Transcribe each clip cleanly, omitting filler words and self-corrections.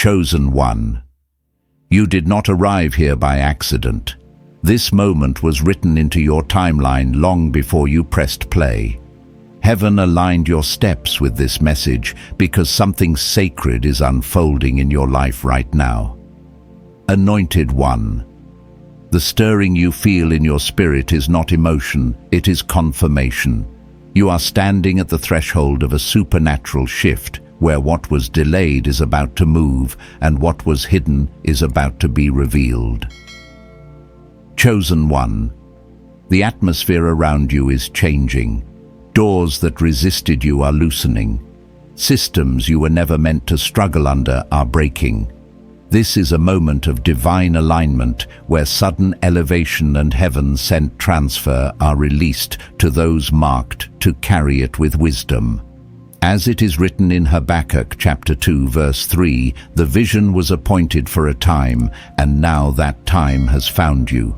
Chosen one. You did not arrive here by accident. This moment was written into your timeline long before you pressed play. Heaven aligned your steps with this message because something sacred is unfolding in your life right now. Anointed one. The stirring you feel in your spirit is not emotion, it is confirmation. You are standing at the threshold of a supernatural shift where what was delayed is about to move and what was hidden is about to be revealed. Chosen one. The atmosphere around you is changing. Doors that resisted you are loosening. Systems you were never meant to struggle under are breaking. This is a moment of divine alignment where sudden elevation and heaven-sent transfer are released to those marked to carry it with wisdom. As it is written in Habakkuk chapter 2 verse 3, the vision was appointed for a time, and now that time has found you.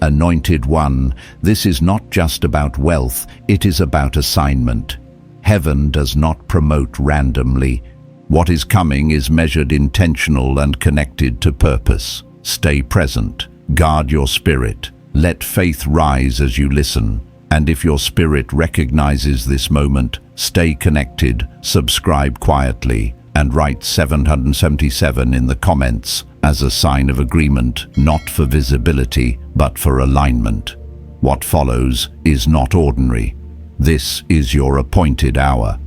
Anointed one, this is not just about wealth, it is about assignment. Heaven does not promote randomly. What is coming is measured, intentional, and connected to purpose. Stay present. Guard your spirit. Let faith rise as you listen. And if your spirit recognizes this moment, stay connected, subscribe quietly, and write 777 in the comments as a sign of agreement, not for visibility, but for alignment. What follows is not ordinary. This is your appointed hour.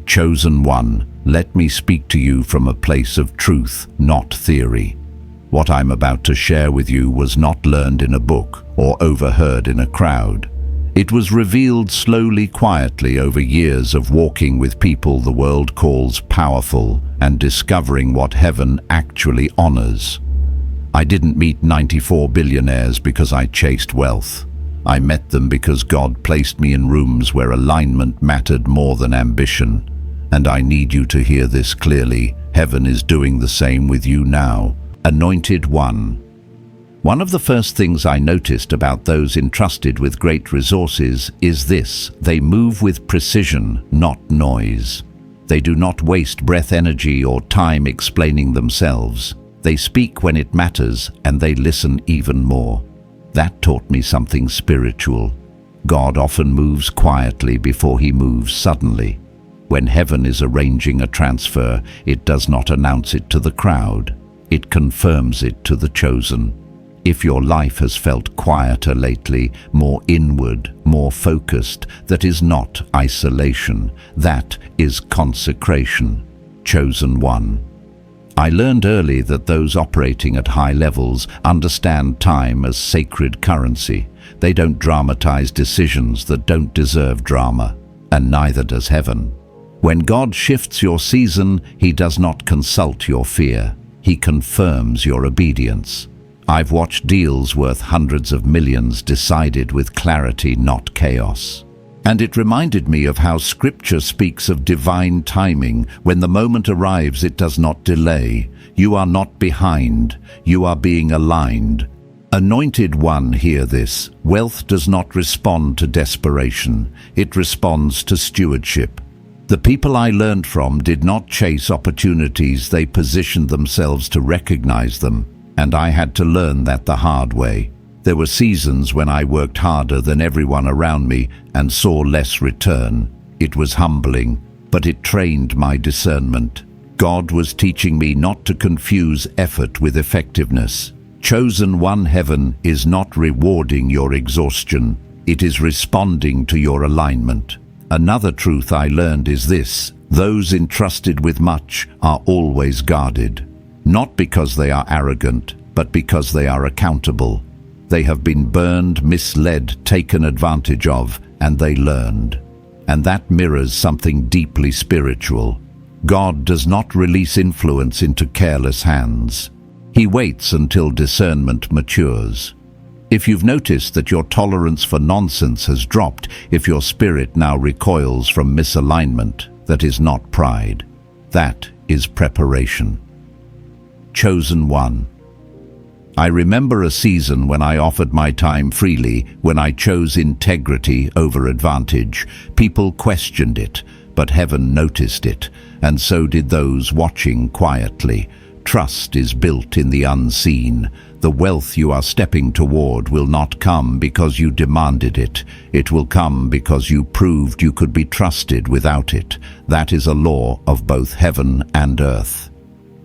Chosen one, let me speak to you from a place of truth, not theory. What I'm about to share with you was not learned in a book or overheard in a crowd. It was revealed slowly, quietly over years of walking with people the world calls powerful and discovering what heaven actually honors. I didn't meet 94 billionaires because I chased wealth. I met them because God placed me in rooms where alignment mattered more than ambition. And I need you to hear this clearly. Heaven is doing the same with you now. Anointed one. One of the first things I noticed about those entrusted with great resources is this: they move with precision, not noise. They do not waste breath, energy, or time explaining themselves. They speak when it matters, and they listen even more. That taught me something spiritual. God often moves quietly before he moves suddenly. When heaven is arranging a transfer, it does not announce it to the crowd. It confirms it to the chosen. If your life has felt quieter lately, more inward, more focused, that is not isolation. That is consecration. Chosen one. I learned early that those operating at high levels understand time as sacred currency. They don't dramatize decisions that don't deserve drama, and neither does heaven. When God shifts your season, he does not consult your fear. He confirms your obedience. I've watched deals worth hundreds of millions decided with clarity, not chaos. And it reminded me of how Scripture speaks of divine timing. When the moment arrives, it does not delay. You are not behind. You are being aligned. Anointed one, hear this. Wealth does not respond to desperation. It responds to stewardship. The people I learned from did not chase opportunities. They positioned themselves to recognize them. And I had to learn that the hard way. There were seasons when I worked harder than everyone around me and saw less return. It was humbling, but it trained my discernment. God was teaching me not to confuse effort with effectiveness. Chosen one, heaven is not rewarding your exhaustion. It is responding to your alignment. Another truth I learned is this: those entrusted with much are always guarded. Not because they are arrogant, but because they are accountable. They have been burned, misled, taken advantage of, and they learned. And that mirrors something deeply spiritual. God does not release influence into careless hands. He waits until discernment matures. If you've noticed that your tolerance for nonsense has dropped, if your spirit now recoils from misalignment, that is not pride. That is preparation. Chosen one. I remember a season when I offered my time freely, when I chose integrity over advantage. People questioned it. but heaven noticed it, and so did those watching quietly. Trust is built in the unseen. The wealth you are stepping toward will not come because you demanded it. It will come because you proved you could be trusted without it. That is a law of both heaven and earth.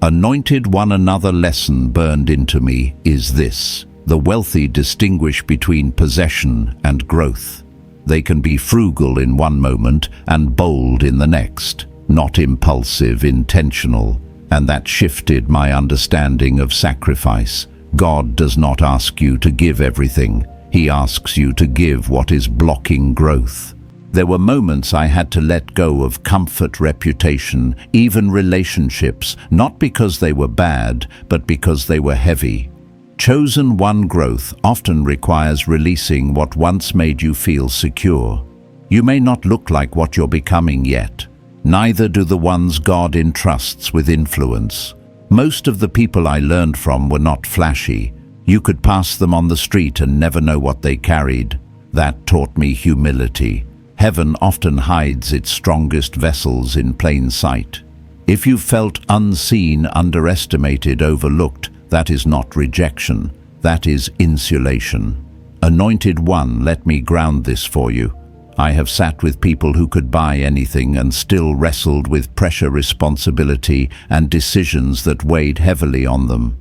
Anointed one, another lesson burned into me is this: the wealthy distinguish between possession and growth. They can be frugal in one moment and bold in the next, not impulsive, intentional. And that shifted my understanding of sacrifice. God does not ask you to give everything. He asks you to give what is blocking growth. There were moments I had to let go of comfort, reputation, even relationships, not because they were bad, but because they were heavy. Chosen one growth often requires releasing what once made you feel secure. You may not look like what you're becoming yet. Neither do the ones God entrusts with influence. Most of the people I learned from were not flashy. You could pass them on the street and never know what they carried. That taught me humility. Heaven often hides its strongest vessels in plain sight. If you felt unseen, underestimated, overlooked, that is not rejection. That is insulation. Anointed one, let me ground this for you. I have sat with people who could buy anything and still wrestled with pressure, responsibility, and decisions that weighed heavily on them.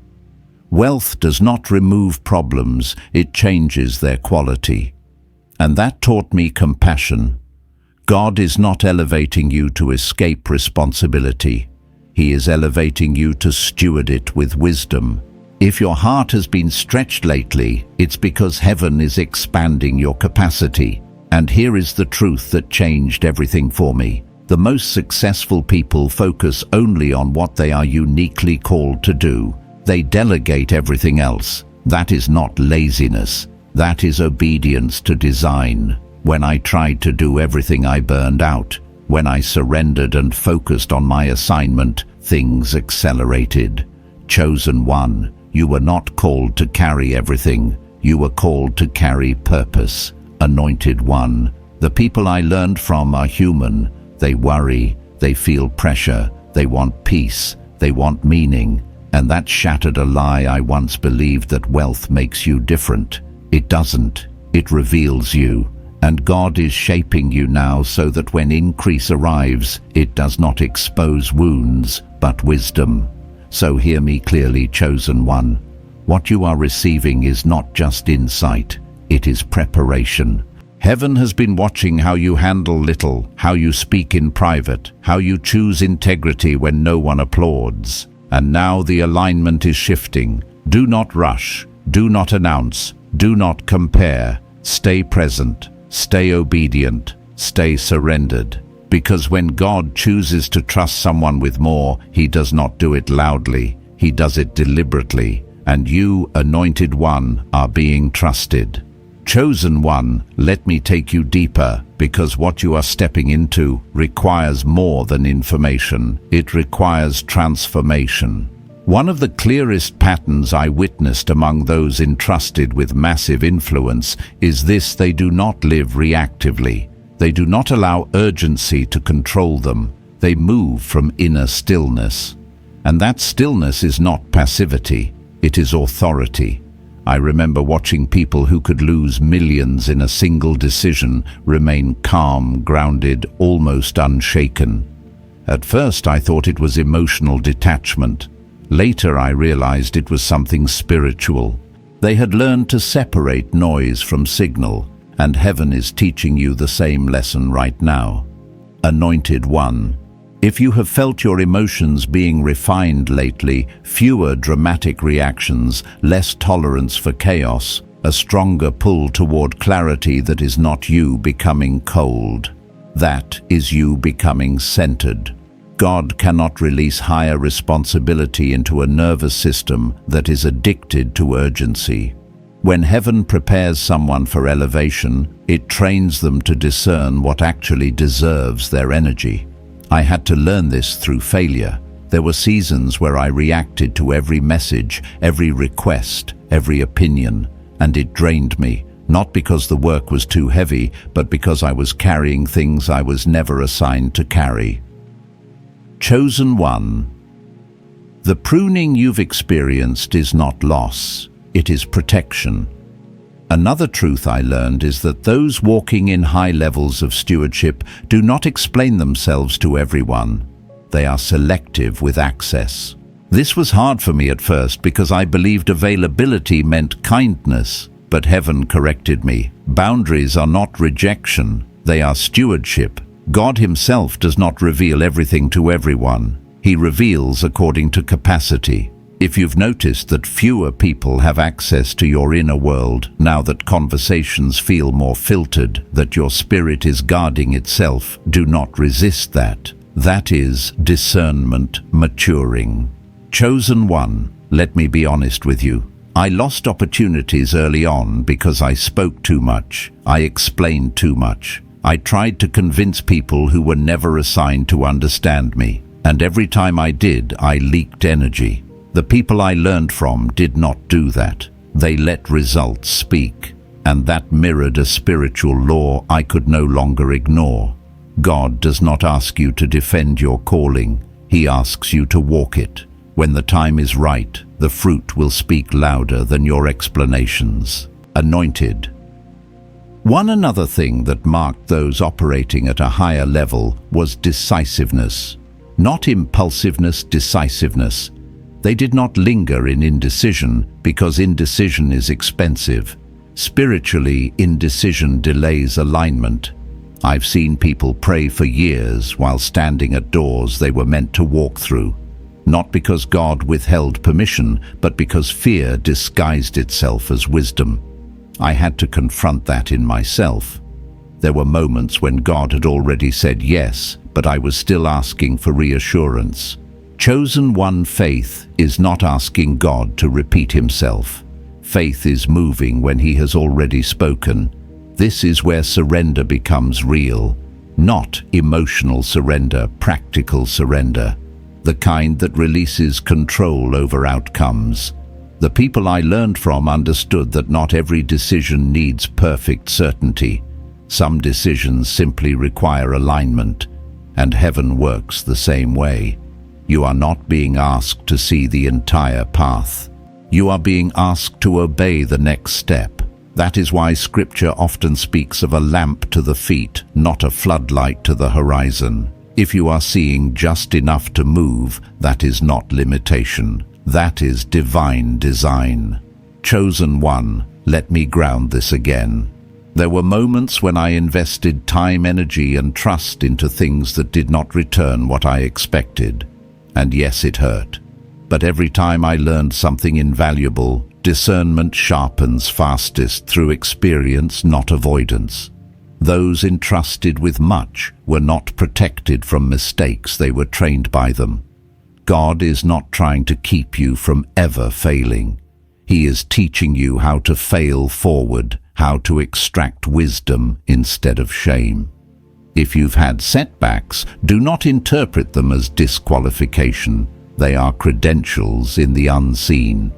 Wealth does not remove problems, it changes their quality. And that taught me compassion. God is not elevating you to escape responsibility. He is elevating you to steward it with wisdom. If your heart has been stretched lately, it's because heaven is expanding your capacity. And here is the truth that changed everything for me. The most successful people focus only on what they are uniquely called to do. They delegate everything else. That is not laziness. That is obedience to design. When I tried to do everything, I burned out. When I surrendered and focused on my assignment, things accelerated. Chosen one, you were not called to carry everything. You were called to carry purpose. Anointed one, the people I learned from are human. They worry, they feel pressure, they want peace, they want meaning. And that shattered a lie I once believed, that wealth makes you different. It doesn't. It reveals you. And God is shaping you now so that when increase arrives, it does not expose wounds, but wisdom. So hear me clearly, chosen one. What you are receiving is not just insight. It is preparation. Heaven has been watching how you handle little, how you speak in private, how you choose integrity when no one applauds. And now the alignment is shifting. Do not rush. Do not announce. Do not compare. Stay present. Stay obedient. Stay surrendered. Because when God chooses to trust someone with more, He does not do it loudly. He does it deliberately. And you, anointed one, are being trusted. Chosen one, let me take you deeper, because what you are stepping into requires more than information. It requires transformation. One of the clearest patterns I witnessed among those entrusted with massive influence is this: they do not live reactively. They do not allow urgency to control them. They move from inner stillness. And that stillness is not passivity, it is authority. I remember watching people who could lose millions in a single decision remain calm, grounded, almost unshaken. At first I thought it was emotional detachment. Later I realized it was something spiritual. They had learned to separate noise from signal, and heaven is teaching you the same lesson right now. Anointed one, if you have felt your emotions being refined lately, fewer dramatic reactions, less tolerance for chaos, a stronger pull toward clarity that is not you becoming cold. That is you becoming centered. God cannot release higher responsibility into a nervous system that is addicted to urgency. When heaven prepares someone for elevation, it trains them to discern what actually deserves their energy. I had to learn this through failure. There were seasons where I reacted to every message, every request, every opinion, and it drained me. Not because the work was too heavy, but because I was carrying things I was never assigned to carry. Chosen one. The pruning you've experienced is not loss, it is protection. Another truth I learned is that those walking in high levels of stewardship do not explain themselves to everyone. They are selective with access. This was hard for me at first because I believed availability meant kindness, but heaven corrected me. Boundaries are not rejection, they are stewardship. God himself does not reveal everything to everyone. He reveals according to capacity. If you've noticed that fewer people have access to your inner world, now that conversations feel more filtered, that your spirit is guarding itself, do not resist that. That is discernment maturing. Chosen one, let me be honest with you. I lost opportunities early on because I spoke too much. I explained too much. I tried to convince people who were never assigned to understand me. And every time I did, I leaked energy. The people I learned from did not do that. They let results speak. And that mirrored a spiritual law I could no longer ignore. God does not ask you to defend your calling. He asks you to walk it. When the time is right, the fruit will speak louder than your explanations. Anointed. One another thing that marked those operating at a higher level was decisiveness. Not impulsiveness, decisiveness. They did not linger in indecision because indecision is expensive. Spiritually, indecision delays alignment. I've seen people pray for years while standing at doors they were meant to walk through. Not because God withheld permission, but because fear disguised itself as wisdom. I had to confront that in myself. There were moments when God had already said yes, but I was still asking for reassurance. Chosen one faith is not asking God to repeat himself. Faith is moving when he has already spoken. This is where surrender becomes real. Not emotional surrender, practical surrender. The kind that releases control over outcomes. The people I learned from understood that not every decision needs perfect certainty. Some decisions simply require alignment, and heaven works the same way. You are not being asked to see the entire path. You are being asked to obey the next step. That is why Scripture often speaks of a lamp to the feet, not a floodlight to the horizon. If you are seeing just enough to move, that is not limitation. That is divine design. Chosen one, let me ground this again. There were moments when I invested time, energy, and trust into things that did not return what I expected. And yes, it hurt. But every time I learned something invaluable, discernment sharpens fastest through experience, not avoidance. Those entrusted with much were not protected from mistakes, they were trained by them. God is not trying to keep you from ever failing. He is teaching you how to fail forward, how to extract wisdom instead of shame. If you've had setbacks, do not interpret them as disqualification. They are credentials in the unseen.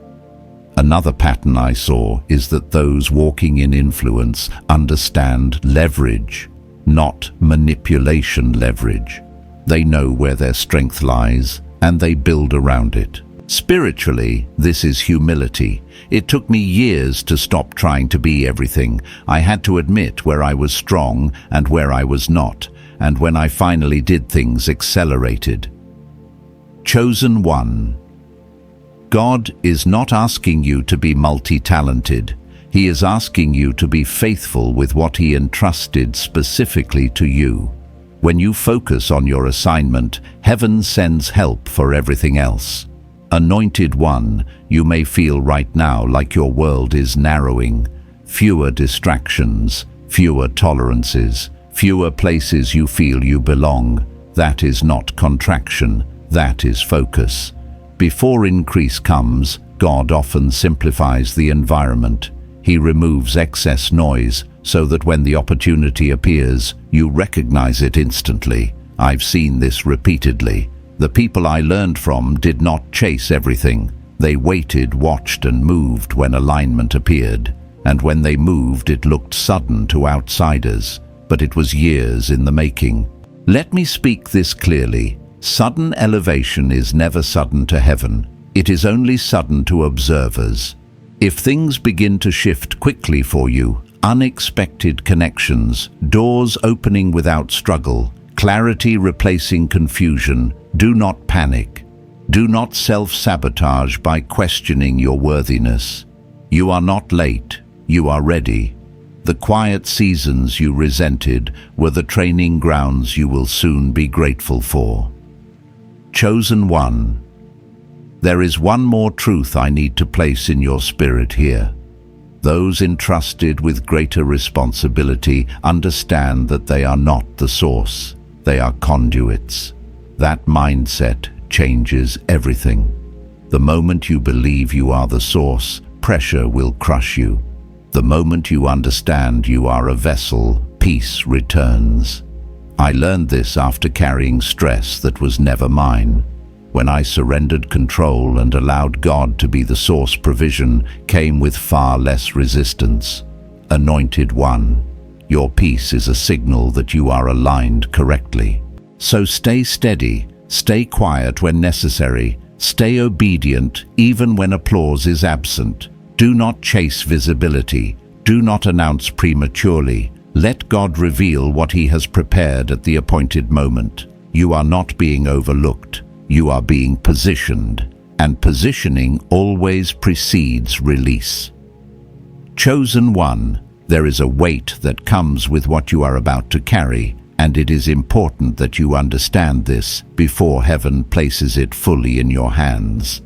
Another pattern I saw is that those walking in influence understand leverage, not manipulation leverage. They know where their strength lies, and they build around it. Spiritually, this is humility. It took me years to stop trying to be everything. I had to admit where I was strong and where I was not, and when I finally did, things accelerated. Chosen one. God is not asking you to be multi-talented. He is asking you to be faithful with what He entrusted specifically to you. When you focus on your assignment, heaven sends help for everything else. Anointed one, you may feel right now like your world is narrowing. Fewer distractions, fewer tolerances, fewer places you feel you belong. That is not contraction, that is focus. Before increase comes, God often simplifies the environment. He removes excess noise so that when the opportunity appears, you recognize it instantly. I've seen this repeatedly. The people I learned from did not chase everything. They waited, watched, and moved when alignment appeared. and when they moved it looked sudden to outsiders, but it was years in the making. Let me speak this clearly. Sudden elevation is never sudden to heaven. It is only sudden to observers. If things begin to shift quickly for you, unexpected connections, doors opening without struggle, clarity replacing confusion, do not panic. Do not self-sabotage by questioning your worthiness. You are not late, you are ready. The quiet seasons you resented were the training grounds you will soon be grateful for. Chosen one. There is one more truth I need to place in your spirit here. Those entrusted with greater responsibility understand that they are not the source, they are conduits. That mindset changes everything. The moment you believe you are the source, pressure will crush you. The moment you understand you are a vessel, peace returns. I learned this after carrying stress that was never mine. When I surrendered control and allowed God to be the source, provision came with far less resistance. Anointed one, your peace is a signal that you are aligned correctly. So stay steady, stay quiet when necessary, stay obedient even when applause is absent. Do not chase visibility. Do not announce prematurely. Let God reveal what He has prepared at the appointed moment. You are not being overlooked. You are being positioned, and positioning always precedes release. Chosen one, there is a weight that comes with what you are about to carry, and it is important that you understand this before heaven places it fully in your hands.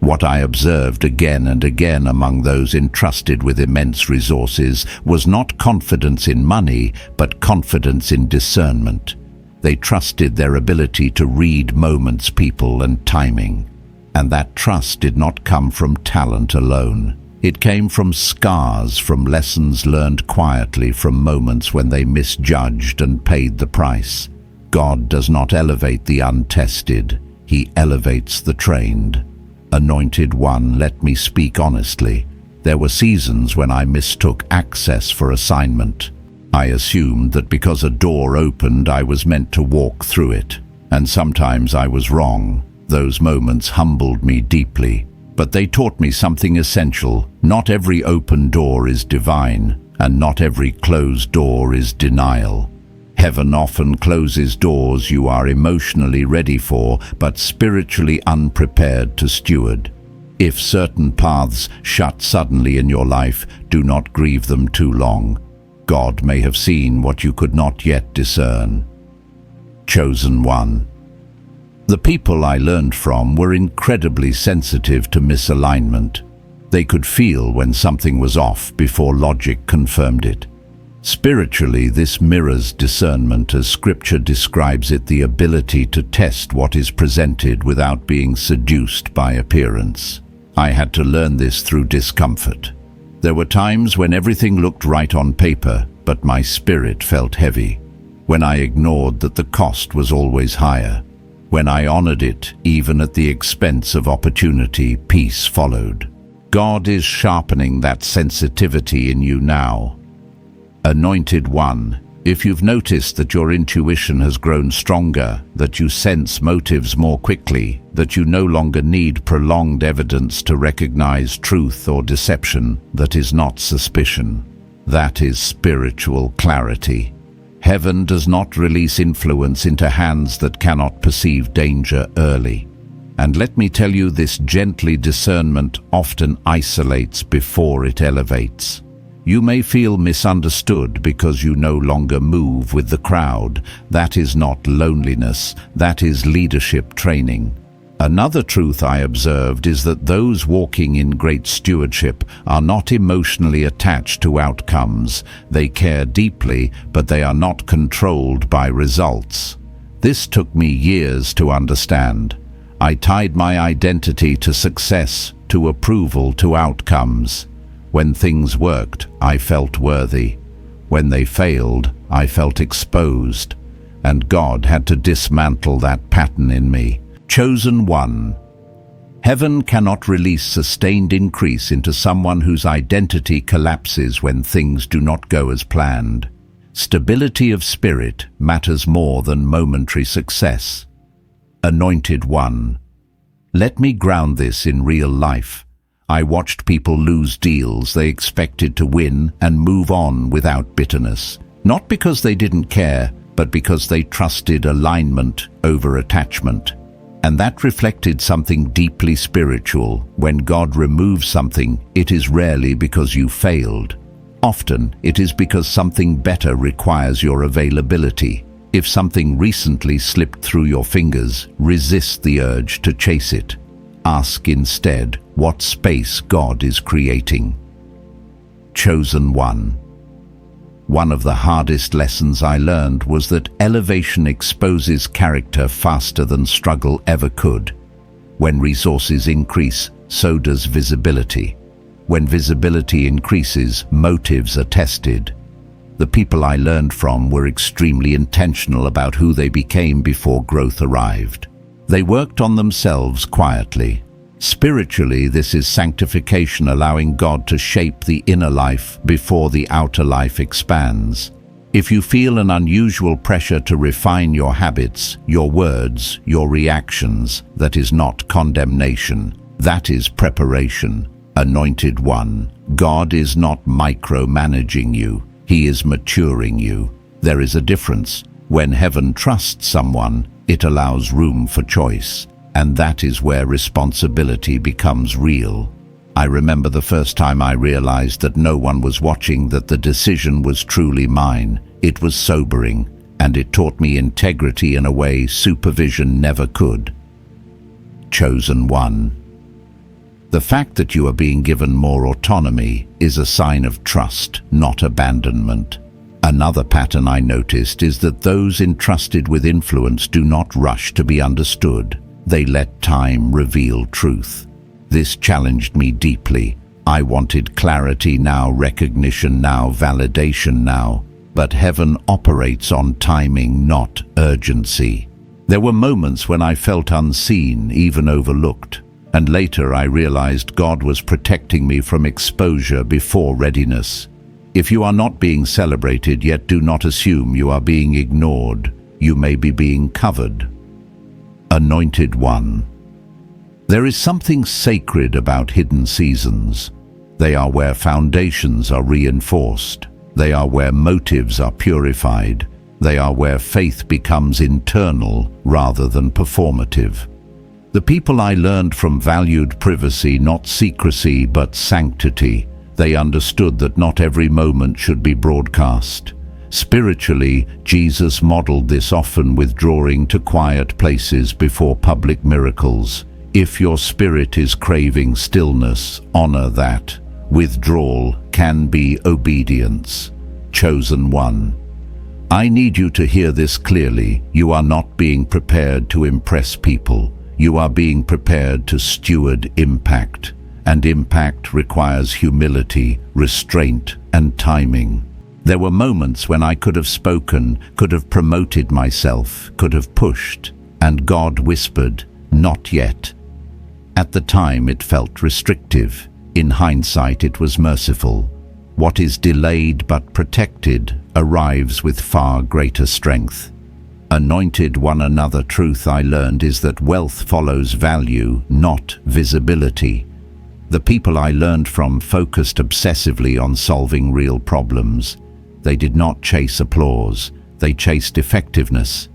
What I observed again and again among those entrusted with immense resources was not confidence in money, but confidence in discernment. They trusted their ability to read moments, people, and timing. And that trust did not come from talent alone. It came from scars, from lessons learned quietly, from moments when they misjudged and paid the price. God does not elevate the untested. He elevates the trained. Anointed one, let me speak honestly. There were seasons when I mistook access for assignment. I assumed that because a door opened, I was meant to walk through it. And sometimes I was wrong. Those moments humbled me deeply. But they taught me something essential. Not every open door is divine, and not every closed door is denial. Heaven often closes doors you are emotionally ready for, but spiritually unprepared to steward. If certain paths shut suddenly in your life, do not grieve them too long. God may have seen what you could not yet discern. Chosen one. The people I learned from were incredibly sensitive to misalignment. They could feel when something was off before logic confirmed it. Spiritually, this mirrors discernment as Scripture describes it, the ability to test what is presented without being seduced by appearance. I had to learn this through discomfort. There were times when everything looked right on paper, but my spirit felt heavy. When I ignored that the cost was always higher. When I honored it, even at the expense of opportunity, peace followed. God is sharpening that sensitivity in you now. Anointed one, if you've noticed that your intuition has grown stronger, that you sense motives more quickly, that you no longer need prolonged evidence to recognize truth or deception, that is not suspicion. That is spiritual clarity. Heaven does not release influence into hands that cannot perceive danger early. And let me tell you this gently, discernment often isolates before it elevates. You may feel misunderstood because you no longer move with the crowd. That is not loneliness, that is leadership training. Another truth I observed is that those walking in great stewardship are not emotionally attached to outcomes. They care deeply, but they are not controlled by results. This took me years to understand. I tied my identity to success, to approval, to outcomes. When things worked, I felt worthy. When they failed, I felt exposed. And God had to dismantle that pattern in me. Chosen one. Heaven cannot release sustained increase into someone whose identity collapses when things do not go as planned. Stability of spirit matters more than momentary success. Anointed One. Let me ground this in real life. I watched people lose deals they expected to win and move on without bitterness. Not because they didn't care, but because they trusted alignment over attachment. And that reflected something deeply spiritual. When God removes something, it is rarely because you failed. Often, it is because something better requires your availability. If something recently slipped through your fingers, resist the urge to chase it. Ask instead what space God is creating. Chosen One. One of the hardest lessons I learned was that elevation exposes character faster than struggle ever could. When resources increase, so does visibility. When visibility increases, motives are tested. The people I learned from were extremely intentional about who they became before growth arrived. They worked on themselves quietly. Spiritually, this is sanctification, allowing God to shape the inner life before the outer life expands. If you feel an unusual pressure to refine your habits, your words, your reactions, that is not condemnation. That is preparation. Anointed One. God is not micromanaging you. He is maturing you. There is a difference. When heaven trusts someone, it allows room for choice. And that is where responsibility becomes real. I remember the first time I realized that no one was watching, that the decision was truly mine. It was sobering, and it taught me integrity in a way supervision never could. Chosen One. The fact that you are being given more autonomy is a sign of trust, not abandonment. Another pattern I noticed is that those entrusted with influence do not rush to be understood. They let time reveal truth. This challenged me deeply. I wanted clarity now, recognition now, validation now. But heaven operates on timing, not urgency. There were moments when I felt unseen, even overlooked. And later I realized God was protecting me from exposure before readiness. If you are not being celebrated, yet do not assume you are being ignored. You may be being covered. Anointed One. There is something sacred about hidden seasons. They are where foundations are reinforced. They are where motives are purified. They are where faith becomes internal rather than performative. The people I learned from valued privacy, not secrecy, but sanctity. They understood that not every moment should be broadcast. Spiritually, Jesus modeled this, often withdrawing to quiet places before public miracles. If your spirit is craving stillness, honor that. Withdrawal can be obedience. Chosen One. I need you to hear this clearly. You are not being prepared to impress people. You are being prepared to steward impact. And impact requires humility, restraint, and timing. There were moments when I could have spoken, could have promoted myself, could have pushed, and God whispered, "Not yet." At the time it felt restrictive. In hindsight it was merciful. What is delayed but protected arrives with far greater strength. Anointed One. Another truth I learned is that wealth follows value, not visibility. The people I learned from focused obsessively on solving real problems. They did not chase applause, they chased effectiveness.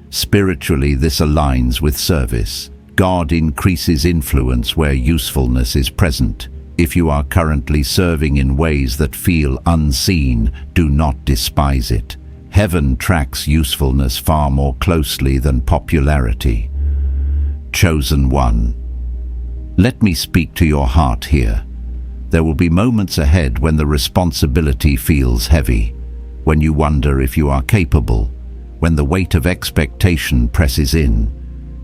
Spiritually, this aligns with service. God increases influence where usefulness is present. If you are currently serving in ways that feel unseen, do not despise it. Heaven tracks usefulness far more closely than popularity. Chosen One. Let me speak to your heart here. There will be moments ahead when the responsibility feels heavy, when you wonder if you are capable, when the weight of expectation presses in.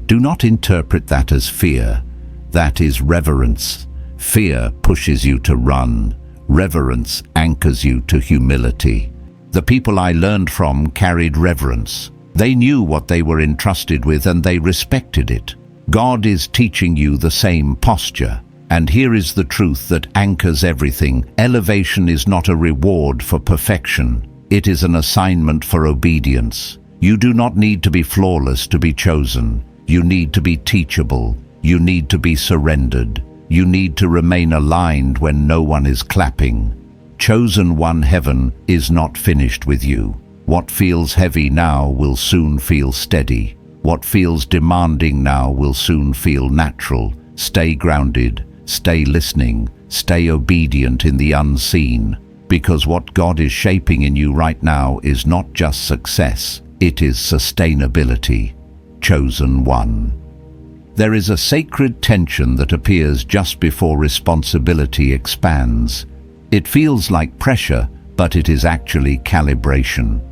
Do not interpret that as fear. That is reverence. Fear pushes you to run. Reverence anchors you to humility. The people I learned from carried reverence. They knew what they were entrusted with and they respected it. God is teaching you the same posture. And here is the truth that anchors everything. Elevation is not a reward for perfection. It is an assignment for obedience. You do not need to be flawless to be chosen. You need to be teachable. You need to be surrendered. You need to remain aligned when no one is clapping. Chosen one, heaven is not finished with you. What feels heavy now will soon feel steady. What feels demanding now will soon feel natural. Stay grounded. Stay listening, stay obedient in the unseen, because what God is shaping in you right now is not just success, it is sustainability. Chosen one. There is a sacred tension that appears just before responsibility expands. It feels like pressure, but it is actually calibration.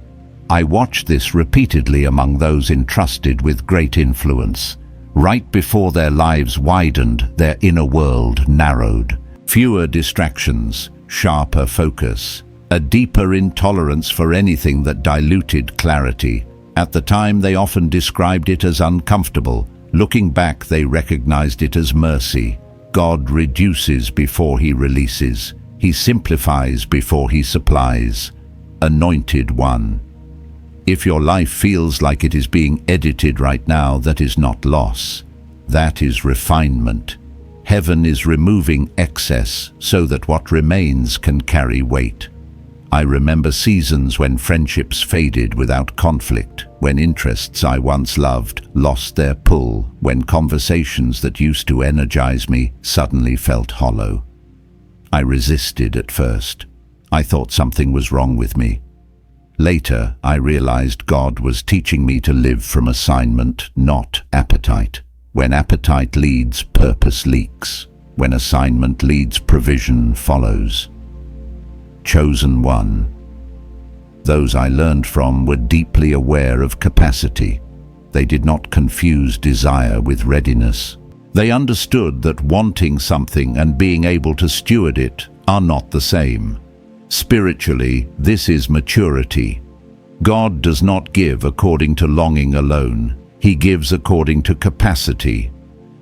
I watch this repeatedly among those entrusted with great influence. Right before their lives widened, their inner world narrowed. Fewer distractions, sharper focus, a deeper intolerance for anything that diluted clarity. At the time, they often described it as uncomfortable. Looking back, they recognized it as mercy. God reduces before he releases. He simplifies before he supplies. Anointed one. If your life feels like it is being edited right now, that is not loss. That is refinement. Heaven is removing excess so that what remains can carry weight. I remember seasons when friendships faded without conflict, when interests I once loved lost their pull, when conversations that used to energize me suddenly felt hollow. I resisted at first. I thought something was wrong with me. Later, I realized God was teaching me to live from assignment, not appetite. When appetite leads, purpose leaks. When assignment leads, provision follows. Chosen one. Those I learned from were deeply aware of capacity. They did not confuse desire with readiness. They understood that wanting something and being able to steward it are not the same. Spiritually, this is maturity. God does not give according to longing alone. He gives according to capacity.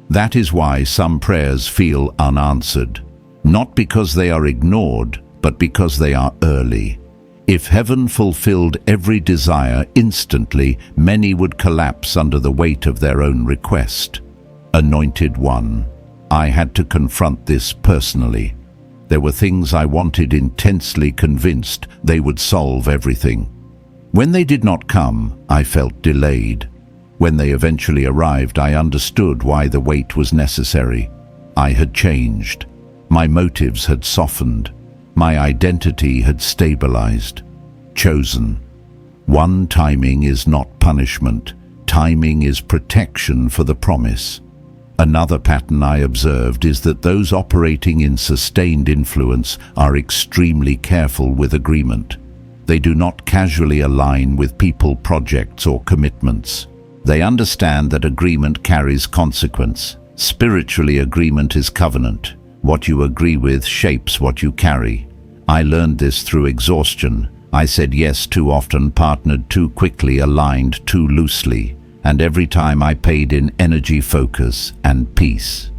That is why some prayers feel unanswered. Not because they are ignored, but because they are early. If heaven fulfilled every desire instantly, many would collapse under the weight of their own request. Anointed one. I had to confront this personally. There were things I wanted, intensely convinced they would solve everything. When they did not come, I felt delayed. When they eventually arrived, I understood why the wait was necessary. I had changed. My motives had softened. My identity had stabilized. Chosen. One, timing is not punishment. Timing is protection for the promise. Another pattern I observed is that those operating in sustained influence are extremely careful with agreement. They do not casually align with people, projects, or commitments. They understand that agreement carries consequence. Spiritually, agreement is covenant. What you agree with shapes what you carry. I learned this through exhaustion. I said yes too often, partnered too quickly, aligned too loosely. And every time I paid in energy, focus, and peace.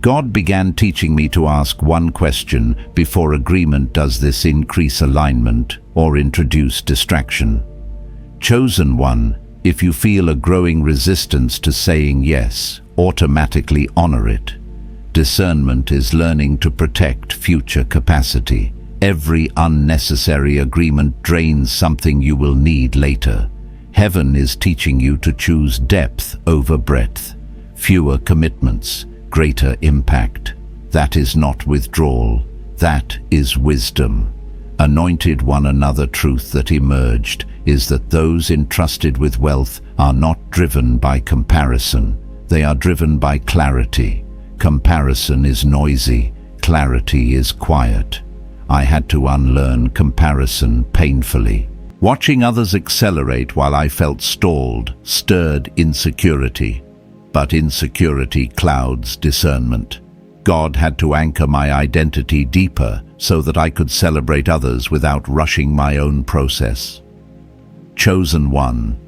God began teaching me to ask one question before agreement: does this increase alignment or introduce distraction? Chosen one, if you feel a growing resistance to saying yes, automatically honor it. Discernment is learning to protect future capacity. Every unnecessary agreement drains something you will need later. Heaven is teaching you to choose depth over breadth. Fewer commitments, greater impact. That is not withdrawal. That is wisdom. Anointed one, another truth that emerged is that those entrusted with wealth are not driven by comparison. They are driven by clarity. Comparison is noisy. Clarity is quiet. I had to unlearn comparison painfully. Watching others accelerate while I felt stalled stirred insecurity. But insecurity clouds discernment. God had to anchor my identity deeper so that I could celebrate others without rushing my own process. Chosen one.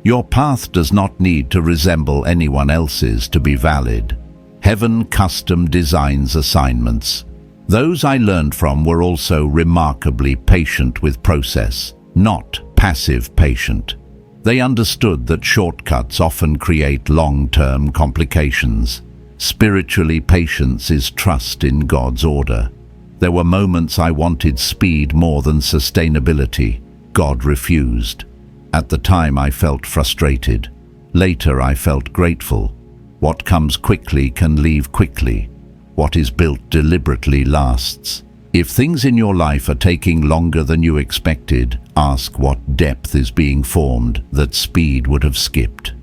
Your path does not need to resemble anyone else's to be valid. Heaven custom designs assignments. Those I learned from were also remarkably patient with process, not passive patient. They understood that shortcuts often create long-term complications. Spiritually, patience is trust in God's order. There were moments I wanted speed more than sustainability. God refused. At the time I felt frustrated. Later I felt grateful. What comes quickly can leave quickly. What is built deliberately lasts. If things in your life are taking longer than you expected, ask what depth is being formed that speed would have skipped.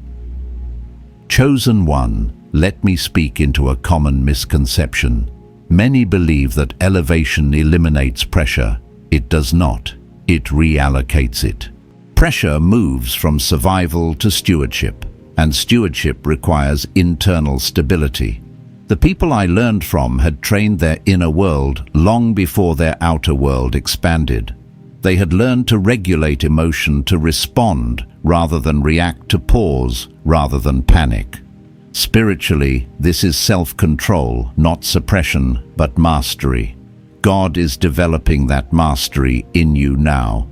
Chosen one, let me speak into a common misconception. Many believe that elevation eliminates pressure. It does not. It reallocates it. Pressure moves from survival to stewardship, and stewardship requires internal stability. The people I learned from had trained their inner world long before their outer world expanded. They had learned to regulate emotion, to respond rather than react, to pause rather than panic. Spiritually, this is self-control, not suppression, but mastery. God is developing that mastery in you now.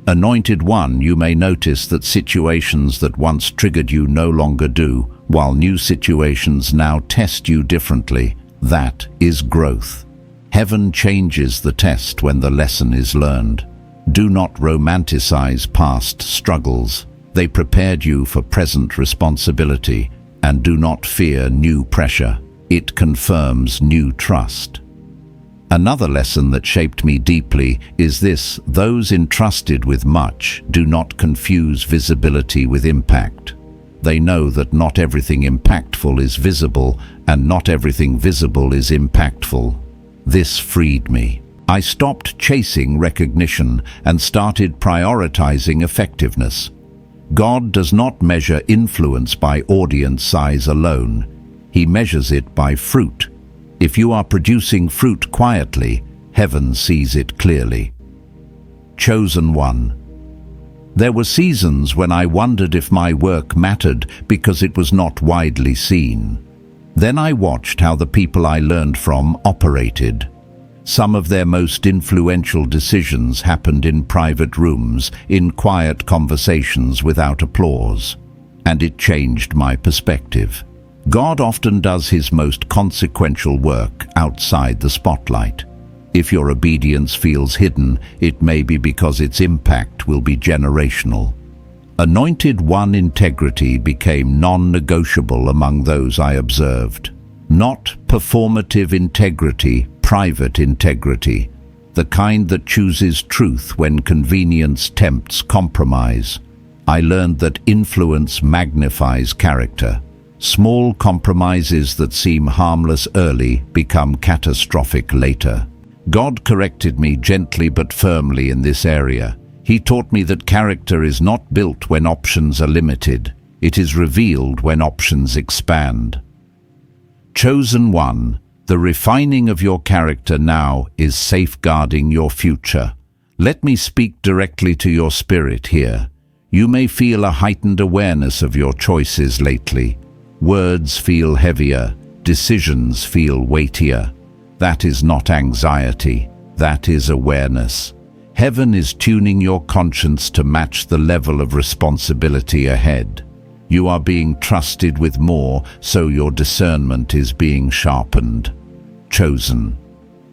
Anointed one, you may notice that situations that once triggered you no longer do, while new situations now test you differently. That is growth. Heaven changes the test when the lesson is learned. Do not romanticize past struggles. They prepared you for present responsibility, and do not fear new pressure. It confirms new trust. Another lesson that shaped me deeply is this: those entrusted with much do not confuse visibility with impact. They know that not everything impactful is visible, and not everything visible is impactful. This freed me. I stopped chasing recognition and started prioritizing effectiveness. God does not measure influence by audience size alone. He measures it by fruit. If you are producing fruit quietly, heaven sees it clearly. Chosen one. There were seasons when I wondered if my work mattered because it was not widely seen. Then I watched how the people I learned from operated. Some of their most influential decisions happened in private rooms, in quiet conversations without applause. And it changed my perspective. God often does his most consequential work outside the spotlight. If your obedience feels hidden, it may be because its impact will be generational. Anointed one integrity became non-negotiable among those I observed. Not performative integrity, private integrity, the kind that chooses truth when convenience tempts compromise. I learned that influence magnifies character. Small compromises that seem harmless early become catastrophic later. God corrected me gently but firmly in this area. He taught me that character is not built when options are limited. It is revealed when options expand. Chosen one, the refining of your character now is safeguarding your future. Let me speak directly to your spirit here. You may feel a heightened awareness of your choices lately. Words feel heavier, decisions feel weightier. That is not anxiety, that is awareness. Heaven is tuning your conscience to match the level of responsibility ahead. You are being trusted with more, so your discernment is being sharpened. Chosen.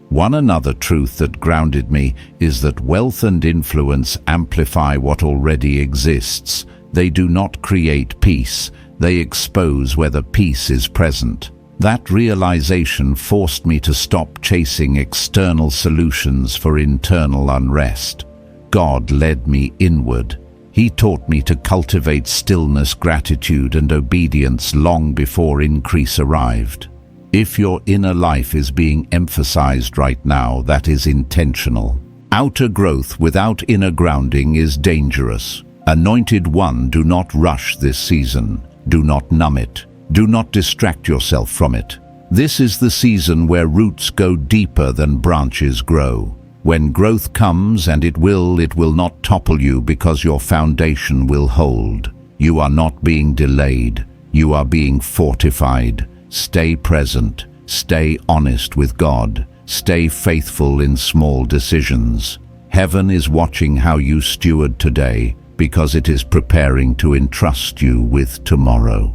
One another truth that grounded me is that wealth and influence amplify what already exists. They do not create peace. They expose whether peace is present. That realization forced me to stop chasing external solutions for internal unrest. God led me inward. He taught me to cultivate stillness, gratitude, and obedience long before increase arrived. If your inner life is being emphasized right now, that is intentional. Outer growth without inner grounding is dangerous. Anointed one, do not rush this season. Do not numb it. Do not distract yourself from it. This is the season where roots go deeper than branches grow. When growth comes, and it will not topple you because your foundation will hold. You are not being delayed. You are being fortified. Stay present. Stay honest with God. Stay faithful in small decisions. Heaven is watching how you steward today because it is preparing to entrust you with tomorrow.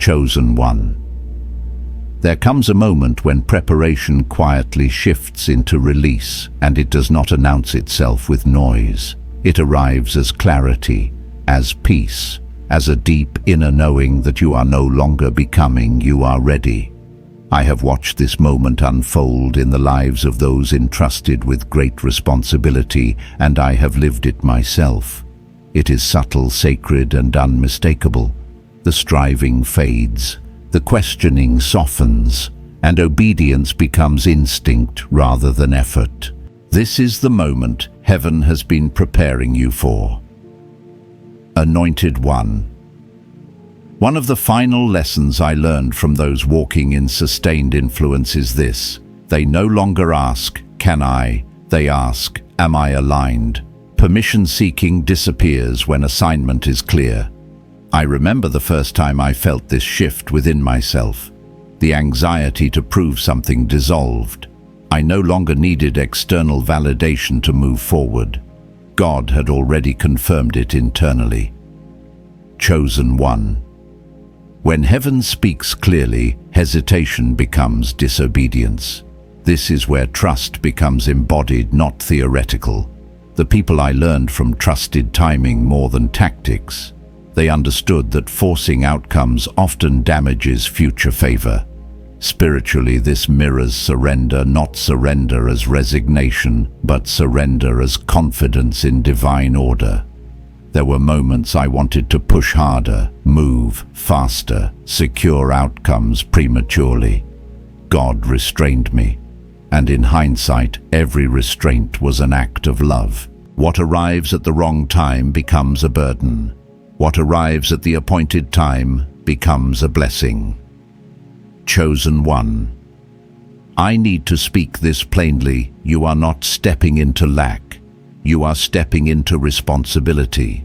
Chosen one. There comes a moment when preparation quietly shifts into release, and it does not announce itself with noise. It arrives as clarity, as peace, as a deep inner knowing that you are no longer becoming, you are ready. I have watched this moment unfold in the lives of those entrusted with great responsibility, and I have lived it myself. It is subtle, sacred, and unmistakable. The striving fades, the questioning softens, and obedience becomes instinct rather than effort. This is the moment heaven has been preparing you for. Anointed One. One of the final lessons I learned from those walking in sustained influence is this: they no longer ask, "Can I?" They ask, "Am I aligned?" Permission-seeking disappears when assignment is clear. I remember the first time I felt this shift within myself. The anxiety to prove something dissolved. I no longer needed external validation to move forward. God had already confirmed it internally. Chosen one. When heaven speaks clearly, hesitation becomes disobedience. This is where trust becomes embodied, not theoretical. The people I learned from trusted timing more than tactics. They understood that forcing outcomes often damages future favor. Spiritually, this mirrors surrender, not surrender as resignation, but surrender as confidence in divine order. There were moments I wanted to push harder, move faster, secure outcomes prematurely. God restrained me, and in hindsight, every restraint was an act of love. What arrives at the wrong time becomes a burden. What arrives at the appointed time becomes a blessing. Chosen one. I need to speak this plainly. You are not stepping into lack. You are stepping into responsibility.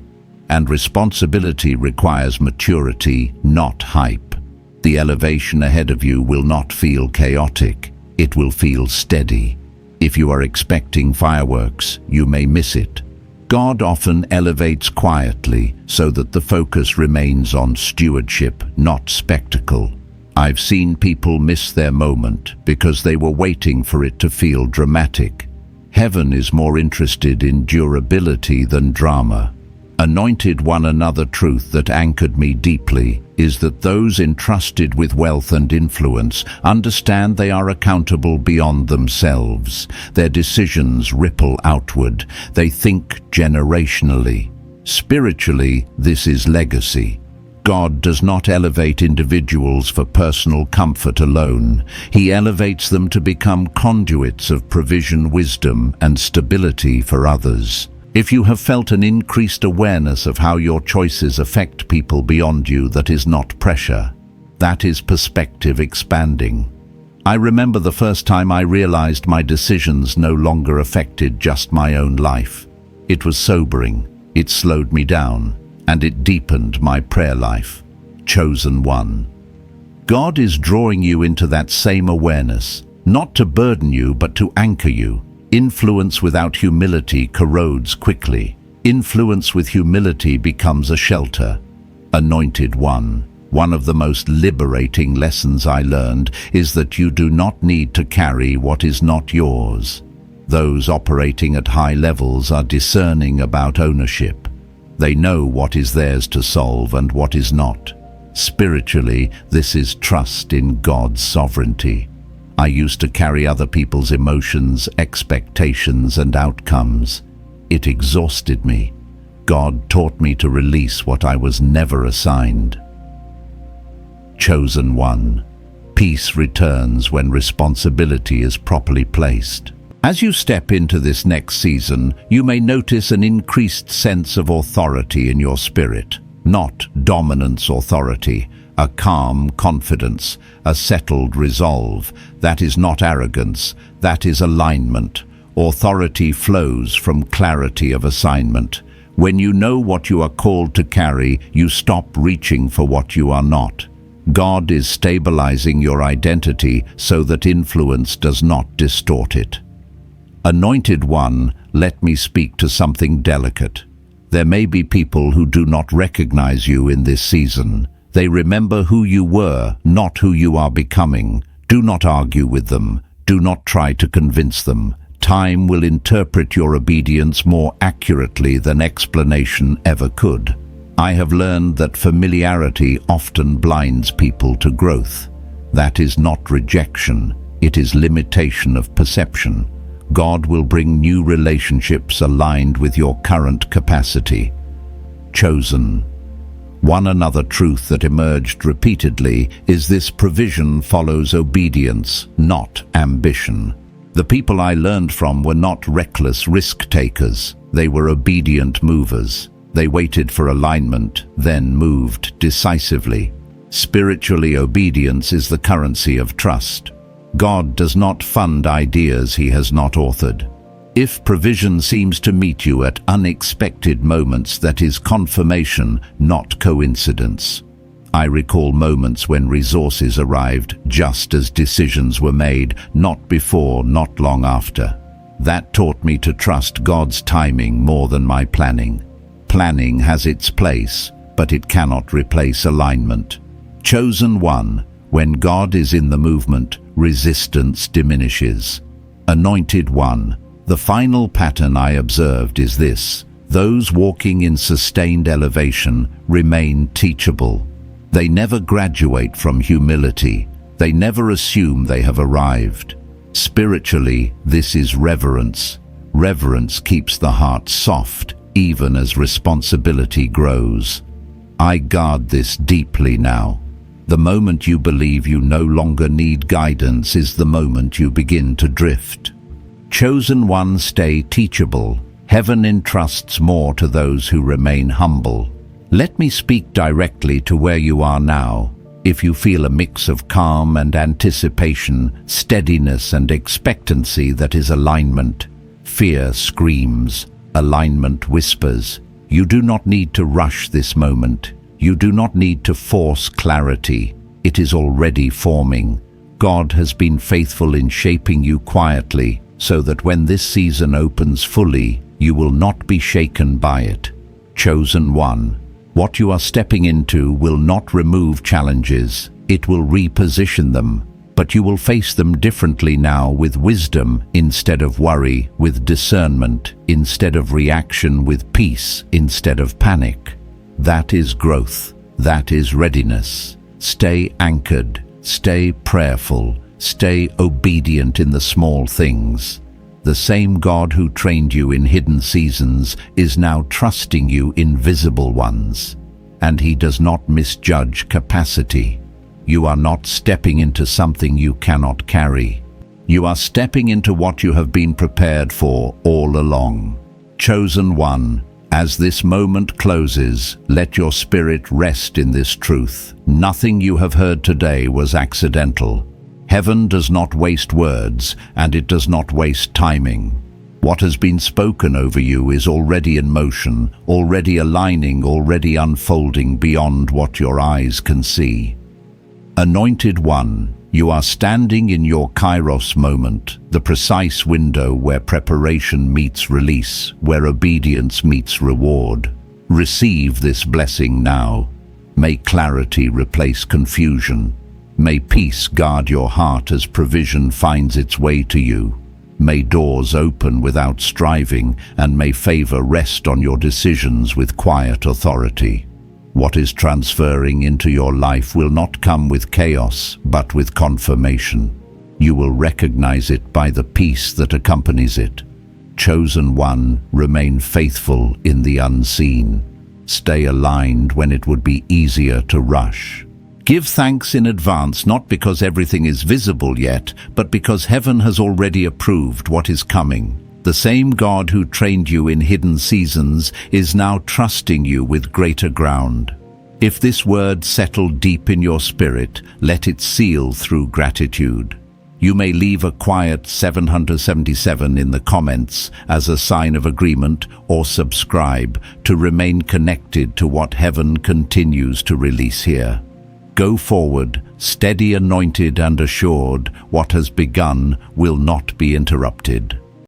And responsibility requires maturity, not hype. The elevation ahead of you will not feel chaotic. It will feel steady. If you are expecting fireworks, you may miss it. God often elevates quietly so that the focus remains on stewardship, not spectacle. I've seen people miss their moment because they were waiting for it to feel dramatic. Heaven is more interested in durability than drama. Anointed one. Another truth that anchored me deeply is that those entrusted with wealth and influence understand they are accountable beyond themselves. Their decisions ripple outward. They think generationally. Spiritually, this is legacy. God does not elevate individuals for personal comfort alone. He elevates them to become conduits of provision, wisdom, and stability for others. If you have felt an increased awareness of how your choices affect people beyond you, that is not pressure. That is perspective expanding. I remember the first time I realized my decisions no longer affected just my own life. It was sobering. It slowed me down, and it deepened my prayer life. Chosen one. God is drawing you into that same awareness, not to burden you, but to anchor you. Influence without humility corrodes quickly. Influence with humility becomes a shelter. Anointed one. One of the most liberating lessons I learned is that you do not need to carry what is not yours. Those operating at high levels are discerning about ownership. They know what is theirs to solve and what is not. Spiritually, this is trust in God's sovereignty. I used to carry other people's emotions, expectations, and outcomes. It exhausted me. God taught me to release what I was never assigned. Chosen one. Peace returns when responsibility is properly placed. As you step into this next season, you may notice an increased sense of authority in your spirit. Not dominance authority, a calm confidence, a settled resolve. That is not arrogance, that is alignment. Authority flows from clarity of assignment. When you know what you are called to carry, you stop reaching for what you are not. God is stabilizing your identity so that influence does not distort it. Anointed One, let me speak to something delicate. There may be people who do not recognize you in this season. They remember who you were, not who you are becoming. Do not argue with them. Do not try to convince them. Time will interpret your obedience more accurately than explanation ever could. I have learned that familiarity often blinds people to growth. That is not rejection, it is limitation of perception. God will bring new relationships aligned with your current capacity. Chosen. One another truth that emerged repeatedly is this: provision follows obedience, not ambition. The people I learned from were not reckless risk-takers. They were obedient movers. They waited for alignment, then moved decisively. Spiritually, obedience is the currency of trust. God does not fund ideas He has not authored. If provision seems to meet you at unexpected moments, that is confirmation, not coincidence. I recall moments when resources arrived just as decisions were made, not before, not long after. That taught me to trust God's timing more than my planning. Planning has its place, but it cannot replace alignment. Chosen One, when God is in the movement, resistance diminishes. Anointed One, the final pattern I observed is this: those walking in sustained elevation remain teachable. They never graduate from humility. They never assume they have arrived. Spiritually, this is reverence. Reverence keeps the heart soft, even as responsibility grows. I guard this deeply now. The moment you believe you no longer need guidance is the moment you begin to drift. Chosen One, stay teachable. Heaven entrusts more to those who remain humble. Let me speak directly to where you are now. If you feel a mix of calm and anticipation, steadiness and expectancy, that is alignment. Fear screams, alignment whispers. You do not need to rush this moment. You do not need to force clarity. It is already forming. God has been faithful in shaping you quietly, so that when this season opens fully, you will not be shaken by it. Chosen One, what you are stepping into will not remove challenges. It will reposition them. But you will face them differently now, with wisdom instead of worry, with discernment instead of reaction, with peace instead of panic. That is growth. That is readiness. Stay anchored. Stay prayerful. Stay obedient in the small things. The same God who trained you in hidden seasons is now trusting you in visible ones. And He does not misjudge capacity. You are not stepping into something you cannot carry. You are stepping into what you have been prepared for all along. Chosen One, as this moment closes, let your spirit rest in this truth. Nothing you have heard today was accidental. Heaven does not waste words, and it does not waste timing. What has been spoken over you is already in motion, already aligning, already unfolding beyond what your eyes can see. Anointed One, you are standing in your kairos moment, the precise window where preparation meets release, where obedience meets reward. Receive this blessing now. May clarity replace confusion. May peace guard your heart as provision finds its way to you. May doors open without striving, and may favor rest on your decisions with quiet authority. What is transferring into your life will not come with chaos, but with confirmation. You will recognize it by the peace that accompanies it. Chosen One, remain faithful in the unseen. Stay aligned when it would be easier to rush. Give thanks in advance, not because everything is visible yet, but because heaven has already approved what is coming. The same God who trained you in hidden seasons is now trusting you with greater ground. If this word settled deep in your spirit, let it seal through gratitude. You may leave a quiet 777 in the comments as a sign of agreement, or subscribe to remain connected to what heaven continues to release here. Go forward, steady, anointed and assured, what has begun will not be interrupted.